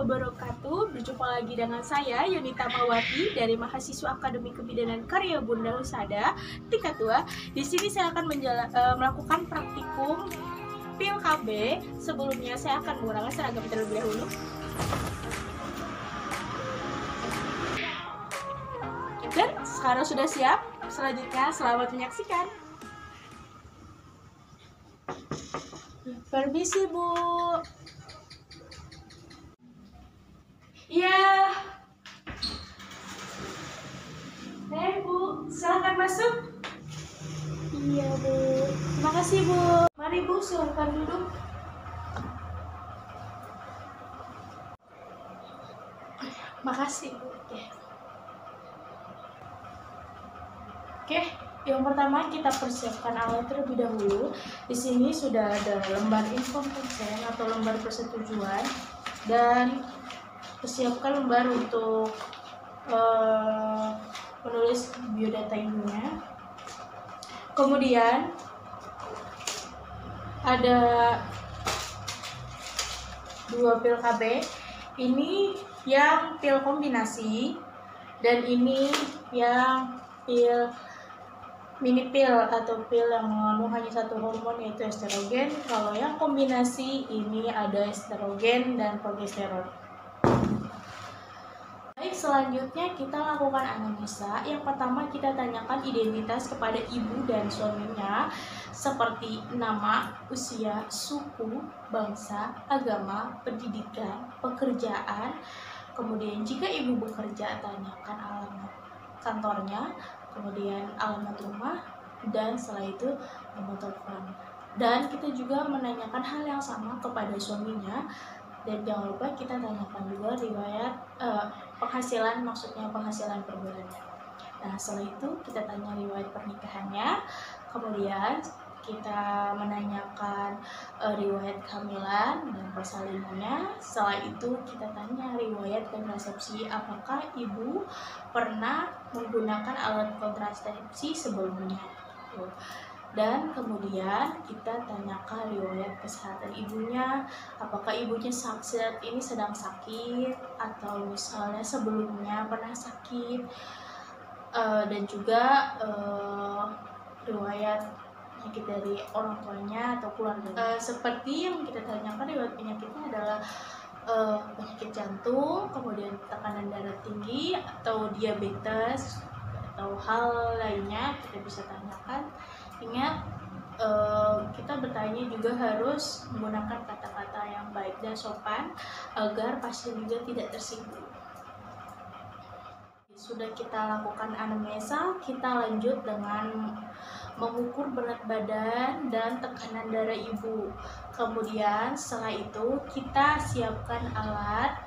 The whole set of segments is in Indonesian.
wabarakatuh. Berjumpa lagi dengan saya Yunita Mawati dari mahasiswa Akademi Kebidanan Karya Bunda Husada tingkat 2. Di sini saya akan melakukan praktikum PIL KB. Sebelumnya saya akan menggunakan seragam terlebih dahulu. Dan sekarang sudah siap. Selanjutnya selamat menyaksikan. Permisi, Bu. Iya. Bu, silakan masuk. Iya, Bu. Terima kasih, Bu. Mari, Bu, silakan duduk. Makasih, Bu. Oke, yang pertama kita persiapkan alat terlebih dahulu. Di sini sudah ada lembar info konsen atau lembar persetujuan, dan persiapkan lembar untuk menulis biodata ibunya. Kemudian ada 2 pil KB. Ini yang pil kombinasi dan ini yang pil mini pil atau pil yang mengandung hanya satu hormon, yaitu estrogen. Kalau yang kombinasi ini ada estrogen dan progesteron. Baik, selanjutnya kita lakukan anamnesa. Yang pertama kita tanyakan identitas kepada ibu dan suaminya, seperti nama, usia, suku, bangsa, agama, pendidikan, pekerjaan. Kemudian jika ibu bekerja, tanyakan alamat kantornya, kemudian alamat rumah, dan setelah itu nomor telepon. Dan kita juga menanyakan hal yang sama kepada suaminya, dan jangan lupa kita tanyakan juga riwayat penghasilan, maksudnya penghasilan per bulannya. Nah, setelah itu kita tanya riwayat pernikahannya, kemudian kita menanyakan riwayat kehamilan dan persalinannya. Setelah itu kita tanya riwayat kontrasepsi, apakah ibu pernah menggunakan alat kontrasepsi sebelumnya. Dan kemudian kita tanyakan riwayat kesehatan ibunya, apakah ibunya saat ini sedang sakit atau misalnya sebelumnya pernah sakit, dan juga riwayat penyakit dari orang tuanya atau keluarga. Seperti yang kita tanyakan, riwayat penyakitnya adalah penyakit jantung, kemudian tekanan darah tinggi atau diabetes atau hal lainnya kita bisa tanyakan. Ingat, kita bertanya juga harus menggunakan kata-kata yang baik dan sopan agar pasien juga tidak tersinggung. Sudah kita lakukan anamnesa, kita lanjut dengan mengukur berat badan dan tekanan darah ibu. Kemudian setelah itu kita siapkan alat,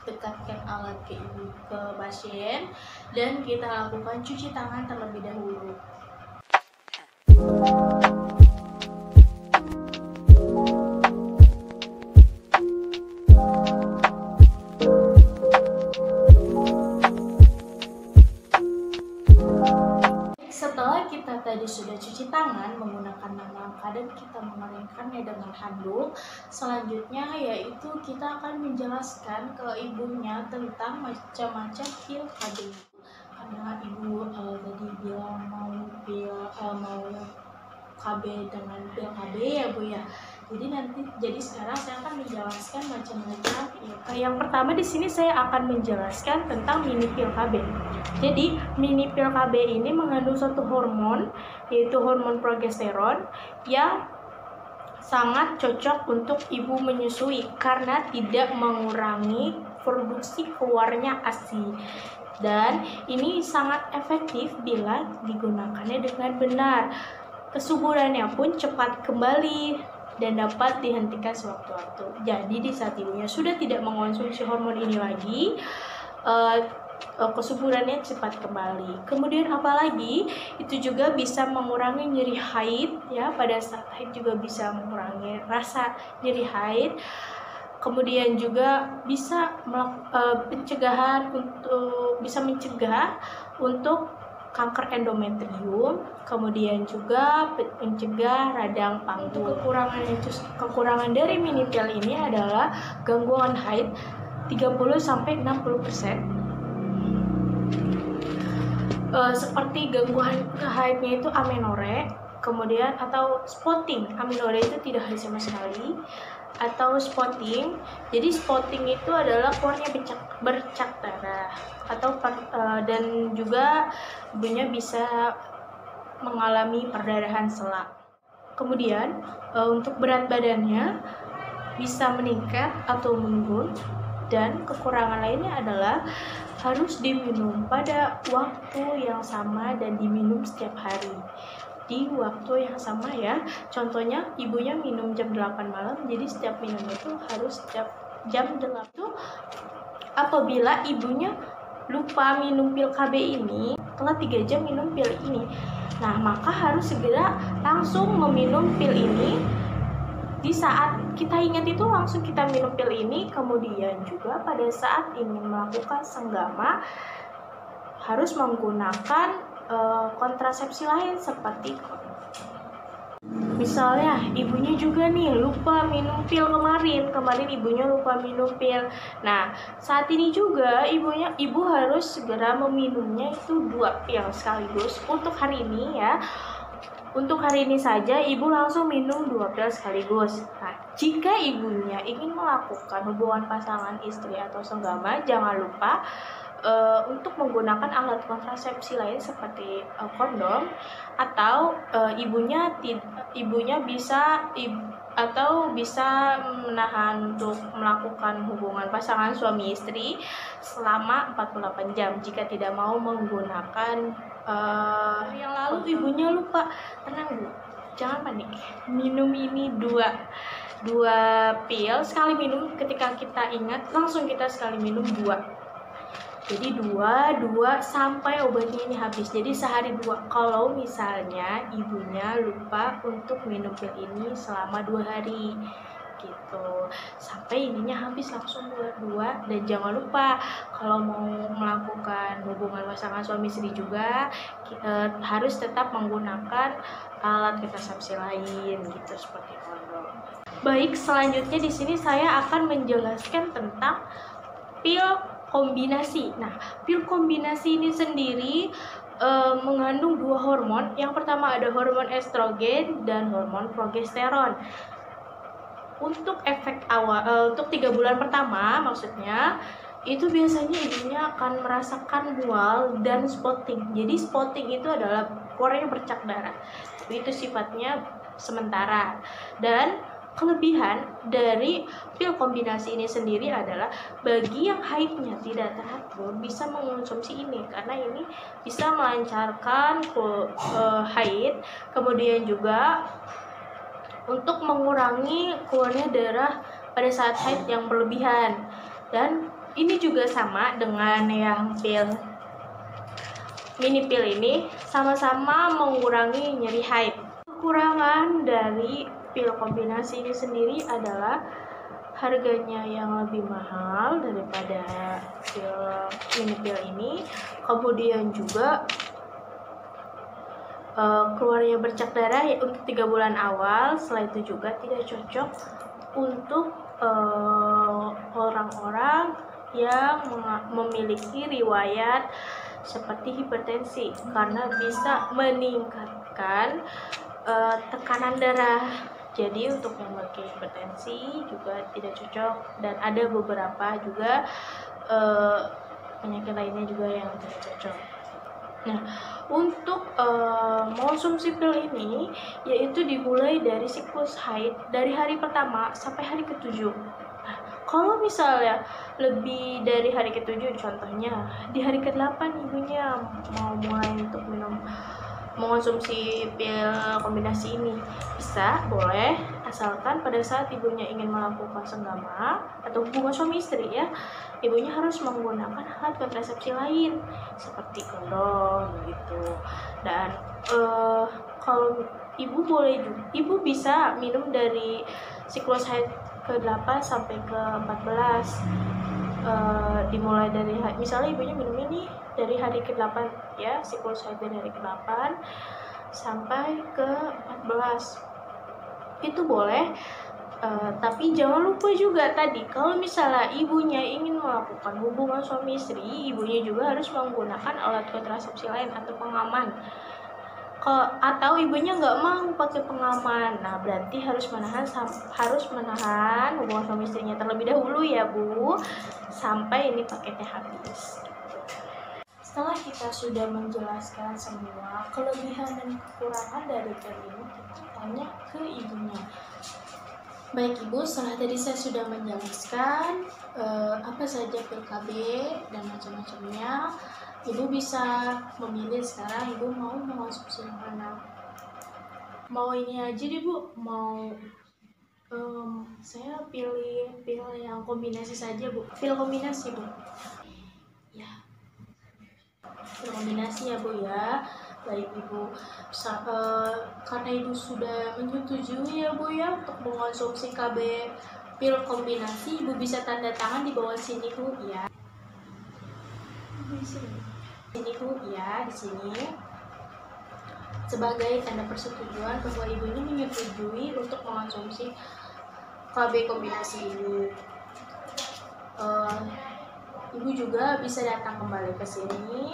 dekatkan alat ke pasien, dan kita lakukan cuci tangan terlebih dahulu. Setelah kita tadi sudah cuci tangan menggunakan langkah dan kita mengeringkannya dengan handuk, selanjutnya yaitu kita akan menjelaskan ke ibunya tentang macam-macam pil KB. Karena ibu tadi bilang mau KB dengan pil KB ya, Bu ya. Jadi sekarang saya akan menjelaskan macam-macam. Yang pertama di sini saya akan menjelaskan tentang mini pil KB. Jadi mini pil KB ini mengandung satu hormon, yaitu hormon progesteron, yang sangat cocok untuk ibu menyusui karena tidak mengurangi produksi keluarnya ASI. Dan ini sangat efektif bila digunakannya dengan benar. Kesuburannya pun cepat kembali dan dapat dihentikan sewaktu-waktu. Jadi di saat ibunya sudah tidak mengonsumsi hormon ini lagi, kesuburannya cepat kembali. Kemudian apalagi itu juga bisa mengurangi nyeri haid ya, pada saat haid juga bisa mengurangi rasa nyeri haid. Kemudian juga bisa mencegah untuk kanker endometrium, kemudian juga mencegah radang panggul. Kekurangan dari mini pil ini adalah gangguan haid 30-60%. Seperti gangguan haidnya itu amenore, kemudian atau spotting. Amenore itu tidak haid sama sekali, atau spotting. Jadi spotting itu adalah keluarnya bercak darah, atau dan juga ibunya bisa mengalami perdarahan selak. Kemudian untuk berat badannya bisa meningkat atau menurun, dan kekurangan lainnya adalah harus diminum pada waktu yang sama dan diminum setiap hari di waktu yang sama ya. Contohnya ibunya minum jam 8 malam, jadi setiap minum itu harus setiap jam 8. Itu apabila ibunya lupa minum pil KB ini, telah 3 jam minum pil ini, nah maka harus segera langsung meminum pil ini. Di saat kita ingat itu langsung kita minum pil ini. Kemudian juga pada saat ingin melakukan senggama harus menggunakan kontrasepsi lain seperti kondom. Misalnya ibunya juga nih lupa minum pil kemarin ibunya lupa minum pil. Nah, saat ini juga ibu harus segera meminumnya itu 2 pil sekaligus untuk hari ini ya. Untuk hari ini saja ibu langsung minum 2 pil sekaligus. Nah, jika ibunya ingin melakukan hubungan pasangan istri atau senggama, jangan lupa untuk menggunakan alat kontrasepsi lain seperti kondom, atau ibunya bisa menahan untuk melakukan hubungan pasangan suami istri selama 48 jam jika tidak mau menggunakan yang lalu ibunya lupa. Tenang Bu, jangan panik, minum ini dua pil sekali minum. Ketika kita ingat langsung kita sekali minum 2. Jadi 2 sampai obatnya ini habis. Jadi sehari 2. Kalau misalnya ibunya lupa untuk minum pil ini selama 2 hari gitu, sampai ininya habis langsung 2. Dan jangan lupa kalau mau melakukan hubungan pasangan suami istri juga harus tetap menggunakan alat kontrasepsi lain gitu seperti kondom. Baik, selanjutnya di sini saya akan menjelaskan tentang pil kombinasi. Nah, pil kombinasi ini sendiri mengandung 2 hormon. Yang pertama ada hormon estrogen dan hormon progesteron. Untuk efek awal, untuk 3 bulan pertama maksudnya, itu biasanya ibunya akan merasakan mual dan spotting. Jadi spotting itu adalah keluarnya bercak darah. Itu sifatnya sementara. Dan kelebihan dari pil kombinasi ini sendiri adalah bagi yang haidnya tidak teratur bisa mengonsumsi ini, karena ini bisa melancarkan haid, kemudian juga untuk mengurangi keluarnya darah pada saat haid yang berlebihan. Dan ini juga sama dengan yang pil mini pil ini, sama-sama mengurangi nyeri haid. Kekurangan dari pil kombinasi ini sendiri adalah harganya yang lebih mahal daripada pil mini pil ini. Kemudian juga keluarnya bercak darah untuk 3 bulan awal. Setelah itu juga tidak cocok untuk orang-orang yang memiliki riwayat seperti hipertensi, karena bisa meningkatkan tekanan darah. Jadi untuk yang memiliki hipertensi juga tidak cocok, dan ada beberapa juga penyakit lainnya juga yang tidak cocok. Nah, untuk mengonsumsi pil ini yaitu dimulai dari siklus haid dari hari pertama sampai hari ke-7. Nah, kalau misalnya lebih dari hari ke-7, contohnya di hari ke-8 ibunya mau mulai untuk mengonsumsi pil kombinasi ini, boleh, asalkan pada saat ibunya ingin melakukan senggama atau hubungan suami istri ya, ibunya harus menggunakan alat kontrasepsi lain seperti kondom gitu. Dan kalau ibu bisa minum dari siklus haid ke-8 sampai ke-14. Dimulai dari misalnya ibunya minum ini dari hari ke-8 ya, siklus haid dari hari ke-8 sampai ke-14 itu boleh, Tapi jangan lupa juga tadi, kalau misalnya ibunya ingin melakukan hubungan suami istri, ibunya juga harus menggunakan alat kontrasepsi lain atau pengaman. Atau ibunya nggak mau pakai pengaman, nah berarti harus menahan hubungan suami istrinya terlebih dahulu ya Bu, sampai ini paketnya habis. Setelah kita sudah menjelaskan semua kelebihan dan kekurangan dari pil ini, kita tanya ke ibunya. Baik Ibu, setelah tadi saya sudah menjelaskan apa saja pil KB dan macam-macamnya, Ibu bisa memilih sekarang Ibu mau mengonsumsi yang mana. Mau ini aja deh Bu, mau saya pilih pil yang kombinasi saja Bu, pil kombinasi Bu. Ya, pil kombinasi ya Bu ya. Baik Ibu, karena Ibu sudah menyetujui ya Bu ya untuk mengonsumsi KB pil kombinasi, Ibu bisa tanda tangan di bawah sini Bu ya. Di sini sebagai tanda persetujuan bahwa Ibu ini menyetujui untuk mengonsumsi KB kombinasi ini. Ibu juga bisa datang kembali ke sini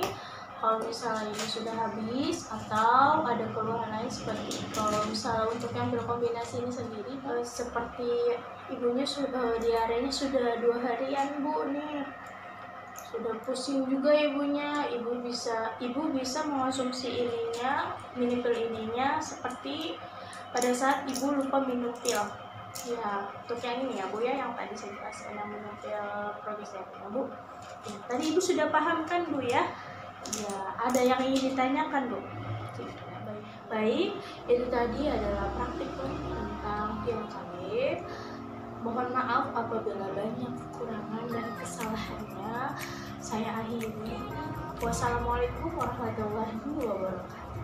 kalau misalnya ini sudah habis atau ada keluhan lain, seperti kalau misalnya untuk yang berkombinasi ini sendiri seperti ibunya diarenya sudah 2 harian Bu nih, sudah pusing juga ibunya, ibu bisa mengonsumsi mini pil ininya seperti pada saat ibu lupa minum pil ya, untuk yang ini ya Bu ya, yang tadi saya jelaskan yang minum pil Progressive ya Bu ya, tadi ibu sudah paham kan Bu ya. Ya, ada yang ingin ditanyakan Bu? Baik, itu tadi adalah praktikum tentang pil KB. Mohon maaf apabila banyak kekurangan dan kesalahannya. Saya akhiri. Wassalamualaikum warahmatullahi wabarakatuh.